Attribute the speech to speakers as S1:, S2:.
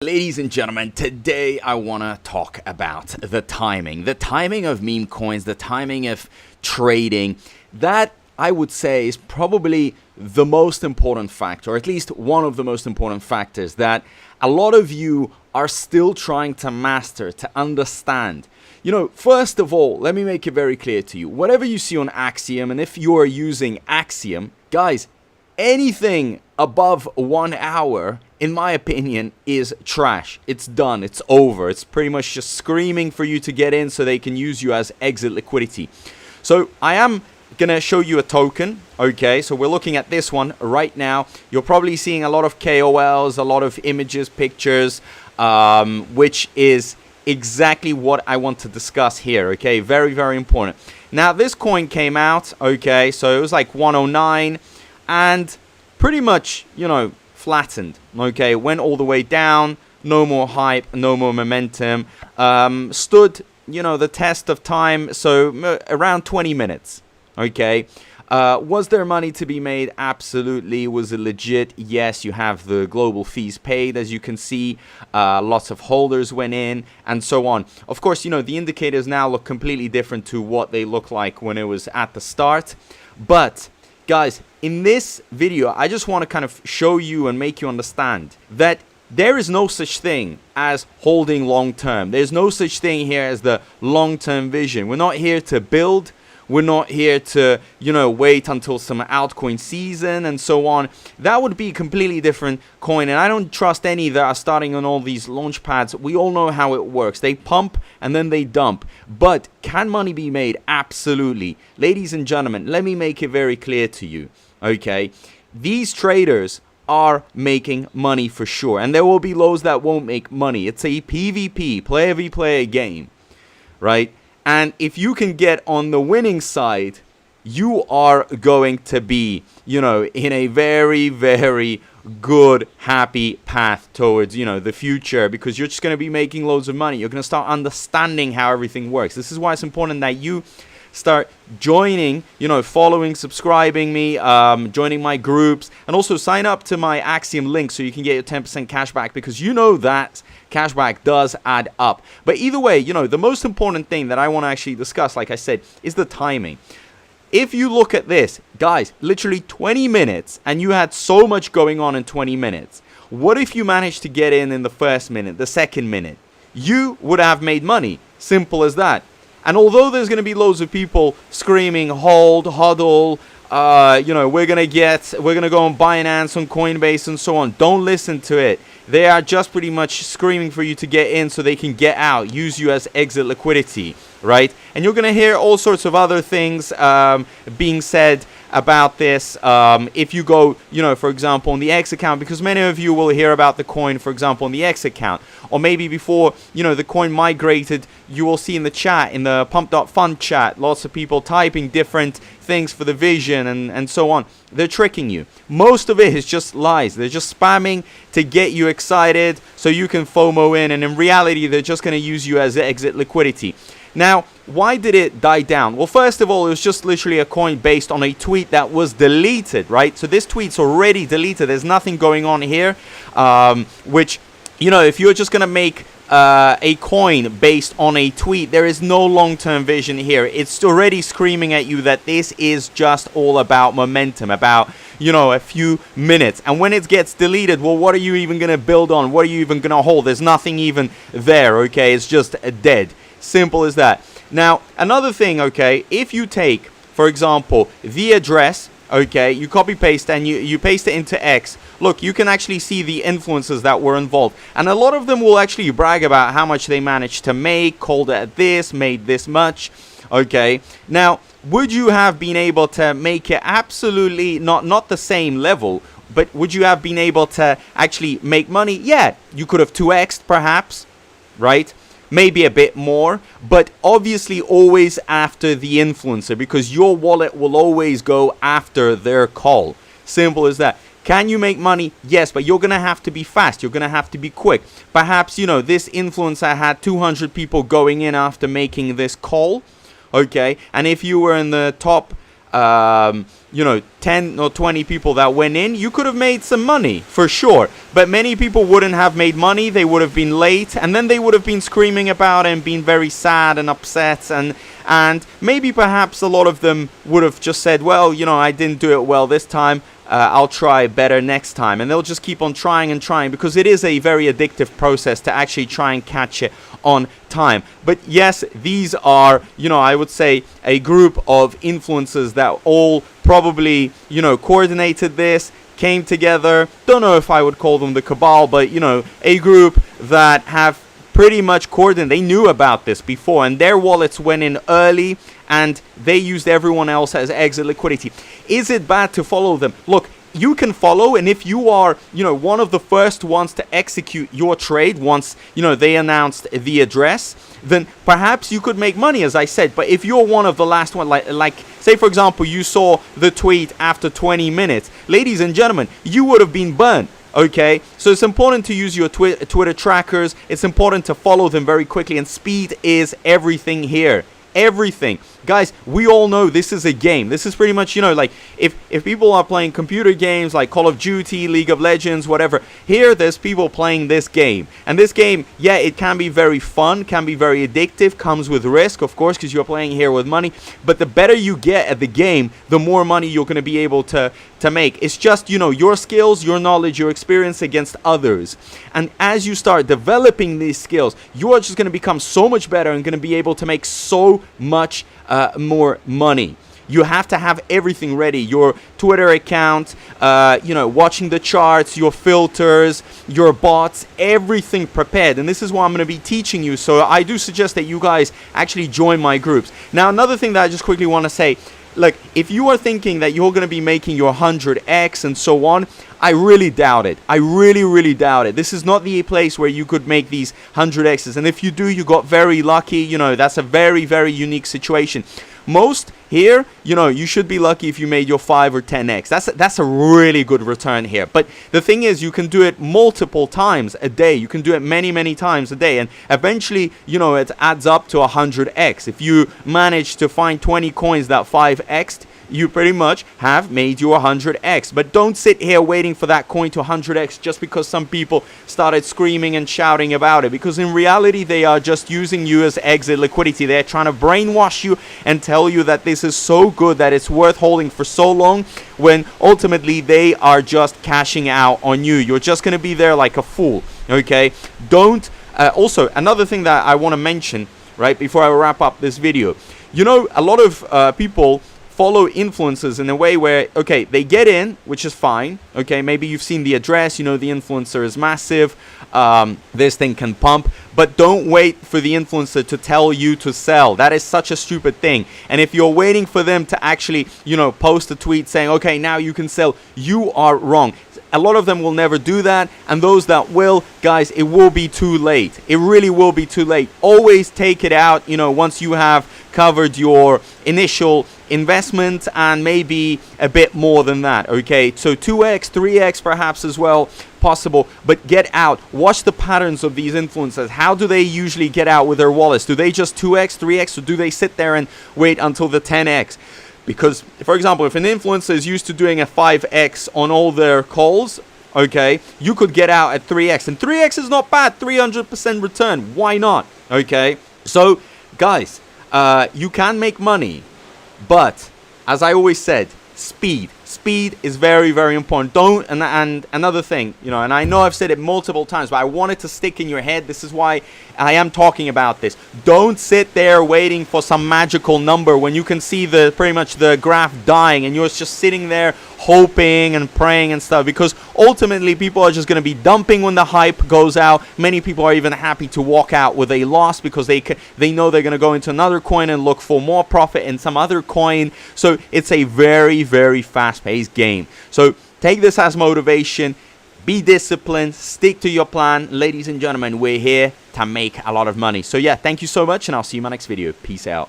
S1: Ladies and gentlemen, today I want to talk about the timing of meme coins, the timing of trading. That I would say is probably the most important factor, or at least one of the most important factors that a lot of you are still trying to master, to understand. You know, first of all, let me make it very clear to you. Whatever you see on Axiom, and if you are using Axiom, guys, anything above 1 hour, in my opinion, is trash. It's done. It's over. It's pretty much just screaming for you to get in so they can use you as exit liquidity. So I am going to show you a token. Okay, so we're looking at this one right now. You're probably seeing a lot of KOLs, a lot of images, pictures, which is exactly what I want to discuss here. Okay, very, very important. Now, this coin came out. Okay, so it was like 109 and pretty much, you know, flattened. Okay, went all the way down, no more hype, no more momentum, stood, you know, the test of time, so around 20 minutes. Okay, was there money to be made? Absolutely. Was it legit? Yes. You have the global fees paid, as you can see. Lots of holders went in and so on. Of course, you know, the indicators now look completely different to what they look like when it was at the start. But guys, in this video, I just want to kind of show you and make you understand that there is no such thing as holding long term. There's no such thing here as the long-term vision. We're not here to build. We're not here to, you know, wait until some altcoin season and so on. That would be a completely different coin. And I don't trust any that are starting on all these launch pads. We all know how it works. They pump and then they dump. But can money be made? Absolutely. Ladies and gentlemen, let me make it very clear to you. Okay, these traders are making money for sure. And there will be those that won't make money. It's a PvP, player v player game, right? And if you can get on the winning side, you are going to be, you know, in a very, very good, happy path towards, you know, the future, because you're just going to be making loads of money. You're going to start understanding how everything works. This is why it's important that you start joining, you know, following, subscribing me, joining my groups, and also sign up to my Axiom link so you can get your 10% cash back, because you know that cashback does add up. But either way, you know, the most important thing that I want to actually discuss, like I said, is the timing. If you look at this, guys, literally 20 minutes, and you had so much going on in 20 minutes. What if you managed to get in the first minute, the second minute? You would have made money. Simple as that. And although there's going to be loads of people screaming, hold, hodl, you know, we're going to go on Binance, on Coinbase, and so on. Don't listen to it. They are just pretty much screaming for you to get in so they can get out, use you as exit liquidity, right? And you're going to hear all sorts of other things being said about this. If you go, you know, for example, on the X account, because many of you will hear about the coin, for example, on the X account, or maybe before, you know, the coin migrated, you will see in the chat, in the pump.fund chat, lots of people typing different things for the vision and so on. They're tricking you. Most of it is just lies. They're just spamming to get you excited so you can FOMO in, and in reality, they're just going to use you as exit liquidity. Now, why did it die down? Well, first of all, it was just literally a coin based on a tweet that was deleted, right? So this tweet's already deleted. There's nothing going on here, which, you know, if you're just going to make a coin based on a tweet, there is no long-term vision here. It's already screaming at you that this is just all about momentum, about, you know, a few minutes. And when it gets deleted, well, what are you even going to build on? What are you even going to hold? There's nothing even there, okay? It's just dead. Simple as that. Now, another thing, okay, if you take, for example, the address, okay, you copy paste and you paste it into X, look, you can actually see the influencers that were involved. And a lot of them will actually brag about how much they managed to make, called it this, made this much, okay. Now, would you have been able to make it absolutely not the same level, but would you have been able to actually make money? Yeah, you could have 2x'd perhaps, right? Maybe a bit more, but obviously always after the influencer, because your wallet will always go after their call. Simple as that. Can you make money? Yes, but you're going to have to be fast. You're going to have to be quick. Perhaps, you know, this influencer had 200 people going in after making this call, okay? And if you were in the top 10 or 20 people that went in, you could have made some money for sure. But many people wouldn't have made money. They would have been late, and then they would have been screaming about it and been very sad and upset, and maybe perhaps a lot of them would have just said, well, I didn't do it well this time. I'll try better next time. And they'll just keep on trying and trying, because it is a very addictive process to actually try and catch it on time. But yes, these are, I would say a group of influencers that all probably, coordinated this, came together. Don't know if I would call them the cabal, but, a group that have pretty much coordinated. They knew about this before, and their wallets went in early, and they used everyone else as exit liquidity. Is it bad to follow them? Look, you can follow, and if you are, one of the first ones to execute your trade once, they announced the address, then perhaps you could make money, as I said. But if you're one of the last one, like say for example, you saw the tweet after 20 minutes, ladies and gentlemen, you would have been burned. Okay, so it's important to use your Twitter trackers. It's important to follow them very quickly, and speed is everything here. Everything. Guys, we all know this is a game. This is pretty much, like if people are playing computer games like Call of Duty, League of Legends, whatever, here there's people playing this game. And this game, yeah, it can be very fun, can be very addictive, comes with risk, of course, because you're playing here with money. But the better you get at the game, the more money you're going to be able to make. It's just, your skills, your knowledge, your experience against others. And as you start developing these skills, you are just going to become so much better and going to be able to make so much more money. You have to have everything ready. Your Twitter account, watching the charts, your filters, your bots, everything prepared. And this is what I'm going to be teaching you. So I do suggest that you guys actually join my groups. Now, another thing that I just quickly want to say, like, if you are thinking that you're going to be making your 100x and so on, I really doubt it. I really, really doubt it. This is not the place where you could make these 100x's. And if you do, you got very lucky. That's a very, very unique situation. Most here, you should be lucky if you made your 5 or 10x. That's a really good return here. But the thing is, you can do it multiple times a day. You can do it many, many times a day. And eventually, it adds up to 100x. If you manage to find 20 coins that 5x'd, you pretty much have made your 100x. But don't sit here waiting for that coin to 100x just because some people started screaming and shouting about it, because in reality they are just using you as exit liquidity. They're trying to brainwash you and tell you that this is so good that it's worth holding for so long, when ultimately they are just cashing out on you. You're just going to be there like a fool. Okay, don't also, another thing that I want to mention right before I wrap up this video, a lot of people follow influencers in a way where, okay, they get in, which is fine. Okay, maybe you've seen the address, the influencer is massive, this thing can pump, but don't wait for the influencer to tell you to sell. That is such a stupid thing. And if you're waiting for them to actually, post a tweet saying, okay, now you can sell, you are wrong. A lot of them will never do that, and those that will, guys, it will be too late. It really will be too late. Always take it out, once you have covered your initial investment and maybe a bit more than that. Okay, so 2x, 3x perhaps as well possible, but get out. Watch the patterns of these influencers. How do they usually get out with their wallets? Do they just 2x, 3x, or do they sit there and wait until the 10x? Because, for example, if an influencer is used to doing a 5x on all their calls, okay, you could get out at 3x. And 3x is not bad. 300% return. Why not? Okay. So, guys, you can make money. But, as I always said, speed. Speed is very, very important. Don't, and another thing, and I know I've said it multiple times, but I want it to stick in your head. This is why I am talking about this. Don't sit there waiting for some magical number when you can see pretty much the graph dying, and you're just sitting there hoping and praying and stuff, because ultimately people are just going to be dumping when the hype goes out. Many people are even happy to walk out with a loss because they know they're going to go into another coin and look for more profit in some other coin. So it's a very, very fast-paced game. So take this as motivation. Be disciplined, stick to your plan. Ladies and gentlemen, we're here to make a lot of money. So yeah, thank you so much, and I'll see you in my next video. Peace out.